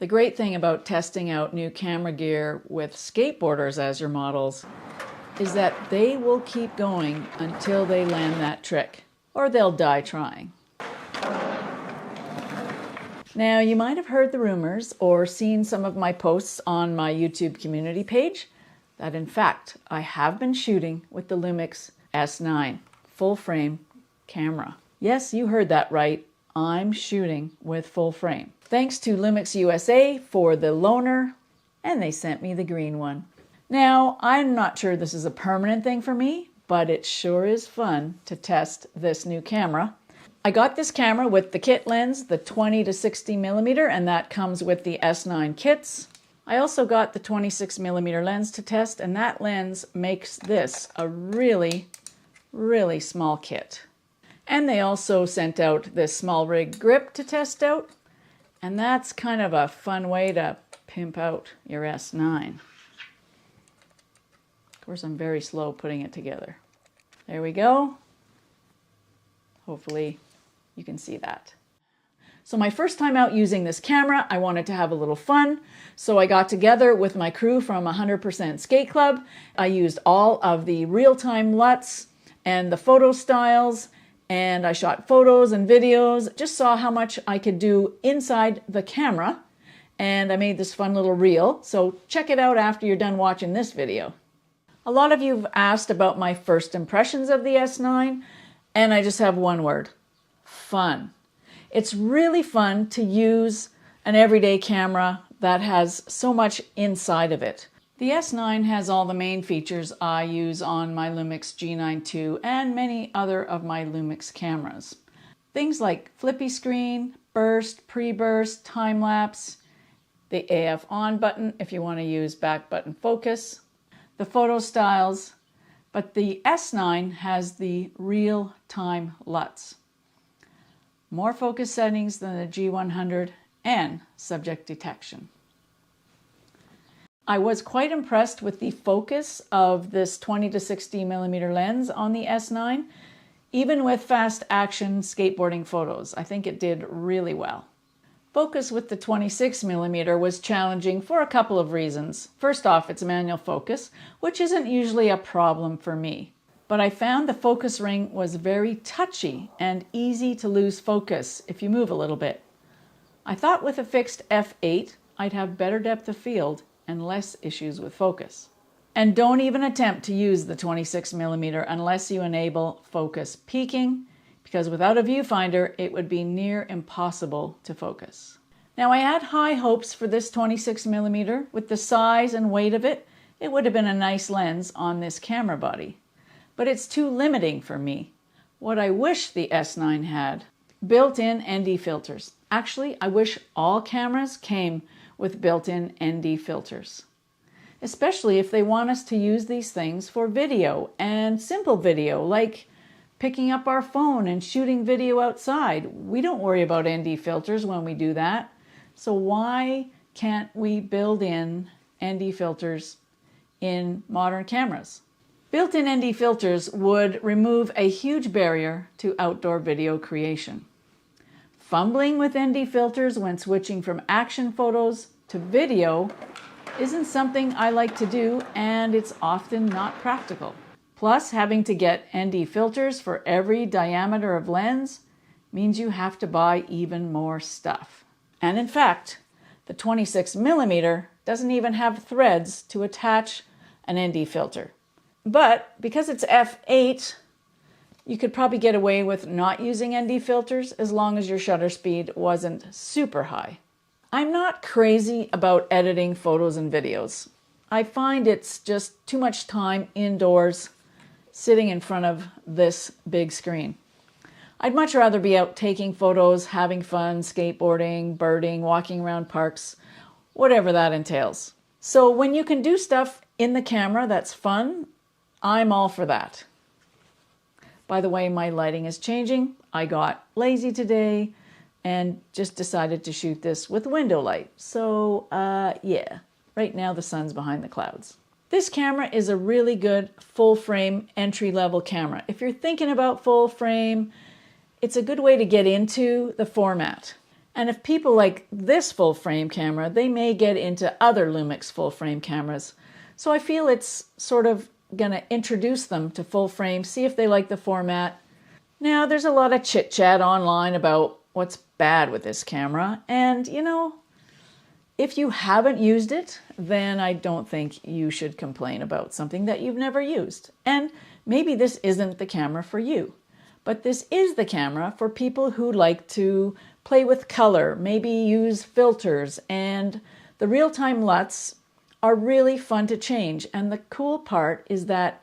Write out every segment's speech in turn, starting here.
The great thing about testing out new camera gear with skateboarders as your models is that they will keep going until they land that trick, or they'll die trying. Now, you might have heard the rumors or seen some of my posts on my YouTube community page that in fact I have been shooting with the Lumix S9 full frame camera. Yes, you heard that right. I'm shooting with full frame. Thanks to Lumix USA for the loaner, and they sent me the green one. Now, I'm not sure this is a permanent thing for me, but it sure is fun to test this new camera. I got this camera with the kit lens, the 20 to 60 millimeter, and that comes with the S9 kits. I also got the 26 millimeter lens to test, and that lens makes this a really, really small kit. And they also sent out this small rig grip to test out, and that's kind of a fun way to pimp out your S9. Of course, I'm very slow putting it together. There we go. Hopefully you can see that. So my first time out using this camera, I wanted to have a little fun. So I got together with my crew from 100% Skate Club. I used all of the real-time LUTs and the photo styles, and I shot photos and videos, just saw how much I could do inside the camera, and I made this fun little reel. So check it out after you're done watching this video. A lot of you have asked about my first impressions of the S9, and I just have one word: fun. It's really fun to use an everyday camera that has so much inside of it. The S9 has all the main features I use on my Lumix G9 II and many other of my Lumix cameras. Things like flippy screen, burst, pre-burst, time-lapse, the AF on button if you want to use back button focus, the photo styles, but the S9 has the real-time LUTs. More focus settings than the G100 and subject detection. I was quite impressed with the focus of this 20 to 60 millimeter lens on the S9, even with fast action skateboarding photos. I think it did really well. Focus with the 26 millimeter was challenging for a couple of reasons. First off, it's manual focus, which isn't usually a problem for me. But I found the focus ring was very touchy and easy to lose focus if you move a little bit. I thought with a fixed f8, I'd have better depth of field and less issues with focus. And don't even attempt to use the 26 millimeter unless you enable focus peaking, because without a viewfinder, it would be near impossible to focus. Now, I had high hopes for this 26 millimeter. With the size and weight of it, it would have been a nice lens on this camera body. But it's too limiting for me. What I wish the S9 had: built-in ND filters. Actually, I wish all cameras came with built-in ND filters, especially if they want us to use these things for video and simple video, like picking up our phone and shooting video outside. We don't worry about ND filters when we do that. So why can't we build in ND filters in modern cameras? Built-in ND filters would remove a huge barrier to outdoor video creation. Fumbling with ND filters when switching from action photos to video isn't something I like to do, and it's often not practical. Plus, having to get ND filters for every diameter of lens means you have to buy even more stuff. And in fact, the 26 millimeter doesn't even have threads to attach an ND filter. But because it's f8, you could probably get away with not using ND filters as long as your shutter speed wasn't super high. I'm not crazy about editing photos and videos. I find it's just too much time indoors sitting in front of this big screen. I'd much rather be out taking photos, having fun, skateboarding, birding, walking around parks, whatever that entails. So when you can do stuff in the camera that's fun, I'm all for that. By the way, my lighting is changing. I got lazy today and just decided to shoot this with window light. So yeah, right now the sun's behind the clouds. This camera is a really good full frame entry-level camera. If you're thinking about full frame, it's a good way to get into the format. And if people like this full frame camera, they may get into other Lumix full frame cameras. So I feel it's sort of going to introduce them to full frame, see if they like the format. Now, there's a lot of chit chat online about what's bad with this camera. And, you know, if you haven't used it, then I don't think you should complain about something that you've never used. And maybe this isn't the camera for you, but this is the camera for people who like to play with color, maybe use filters, and the real-time LUTs are really fun to change. And the cool part is that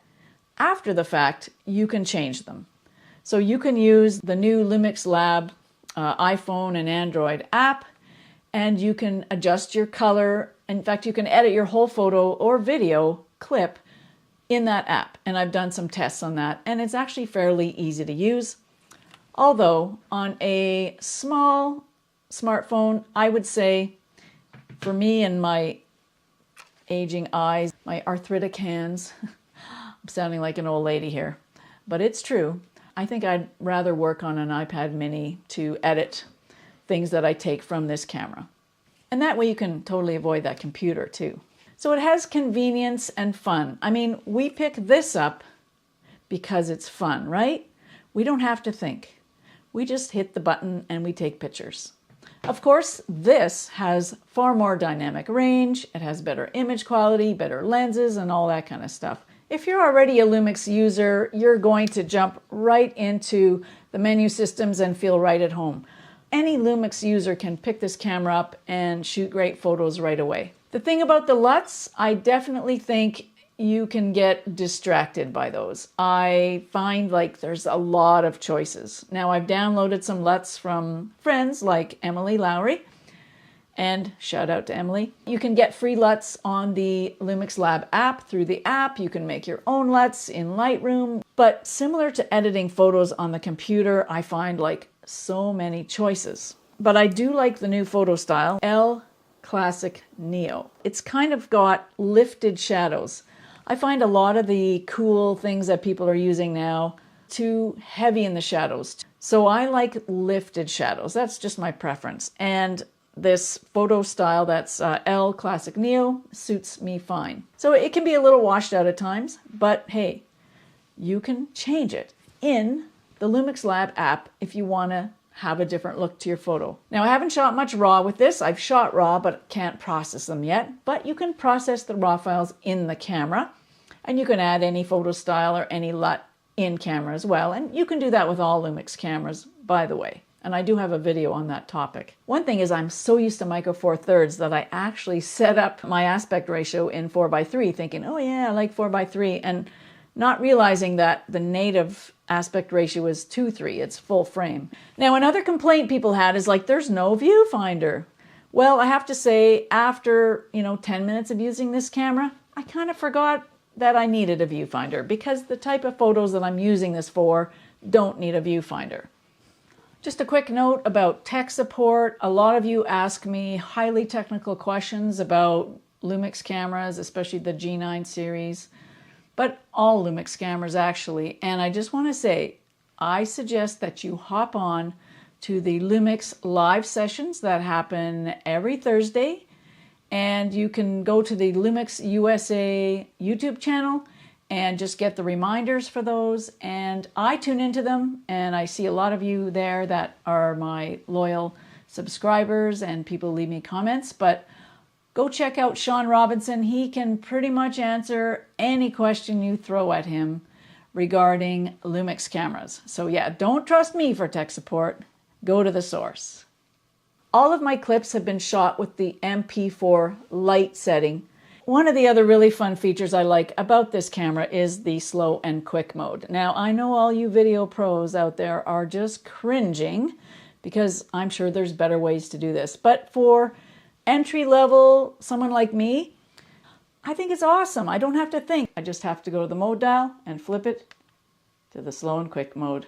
after the fact, you can change them. So you can use the new Lumix Lab iPhone and Android app, and you can adjust your color. In fact, you can edit your whole photo or video clip in that app. And I've done some tests on that, and it's actually fairly easy to use. Although on a small smartphone, I would say for me and my aging eyes, my arthritic hands, I'm sounding like an old lady here, but it's true. I think I'd rather work on an iPad mini to edit things that I take from this camera. And that way you can totally avoid that computer too. So it has convenience and fun. I mean, we pick this up because it's fun, right? We don't have to think. We just hit the button and we take pictures. Of course, this has far more dynamic range. It has better image quality, better lenses, and all that kind of stuff. If you're already a Lumix user, you're going to jump right into the menu systems and feel right at home. Any Lumix user can pick this camera up and shoot great photos right away. The thing about the LUTs, I definitely think you can get distracted by those. I find like there's a lot of choices. Now, I've downloaded some LUTs from friends like Emily Lowry, and shout out to Emily. You can get free LUTs on the Lumix Lab app. Through the app, you can make your own LUTs in Lightroom. But similar to editing photos on the computer, I find like so many choices. But I do like the new photo style, L Classic Neo. It's kind of got lifted shadows. I find a lot of the cool things that people are using now too heavy in the shadows. So I like lifted shadows. That's just my preference. And this photo style that's L Classic Neo suits me fine. So it can be a little washed out at times, but hey, you can change it in the Lumix Lab app if you want to have a different look to your photo. Now, I haven't shot much RAW with this. I've shot RAW, but can't process them yet. But you can process the RAW files in the camera, and you can add any photo style or any LUT in camera as well. And you can do that with all Lumix cameras, by the way. And I do have a video on that topic. One thing is I'm so used to Micro Four Thirds that I actually set up my aspect ratio in 4:3, thinking, oh yeah, I like 4:3, and not realizing that the native aspect ratio is 2:3. It's full frame. Now, another complaint people had is like, there's no viewfinder. Well, I have to say, after 10 minutes of using this camera, I kind of forgot that I needed a viewfinder because the type of photos that I'm using this for don't need a viewfinder. Just a quick note about tech support. A lot of you ask me highly technical questions about Lumix cameras, especially the G9 series, but all Lumix cameras actually. And I just want to say, I suggest that you hop on to the Lumix live sessions that happen every Thursday. And you can go to the Lumix USA YouTube channel and just get the reminders for those. And I tune into them, and I see a lot of you there that are my loyal subscribers and people leave me comments. But go check out Sean Robinson. He can pretty much answer any question you throw at him regarding Lumix cameras. So yeah, don't trust me for tech support. Go to the source. All of my clips have been shot with the MP4 light setting. One of the other really fun features I like about this camera is the slow and quick mode. Now, I know all you video pros out there are just cringing because I'm sure there's better ways to do this. But for entry level, someone like me, I think it's awesome. I don't have to think. I just have to go to the mode dial and flip it to the slow and quick mode.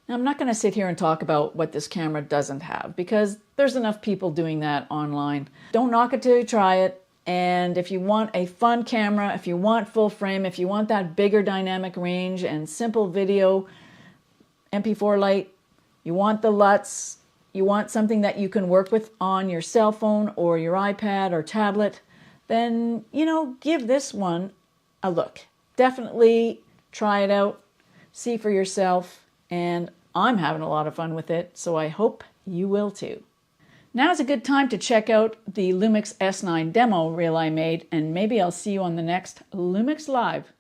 Now, I'm not going to sit here and talk about what this camera doesn't have because there's enough people doing that online. Don't knock it till you try it. And if you want a fun camera, if you want full frame, if you want that bigger dynamic range and simple video, MP4 light, you want the LUTs, you want something that you can work with on your cell phone or your iPad or tablet, then, give this one a look. Definitely try it out, see for yourself, and I'm having a lot of fun with it, so I hope you will too. Now is a good time to check out the Lumix S9 demo reel I made, and maybe I'll see you on the next Lumix Live.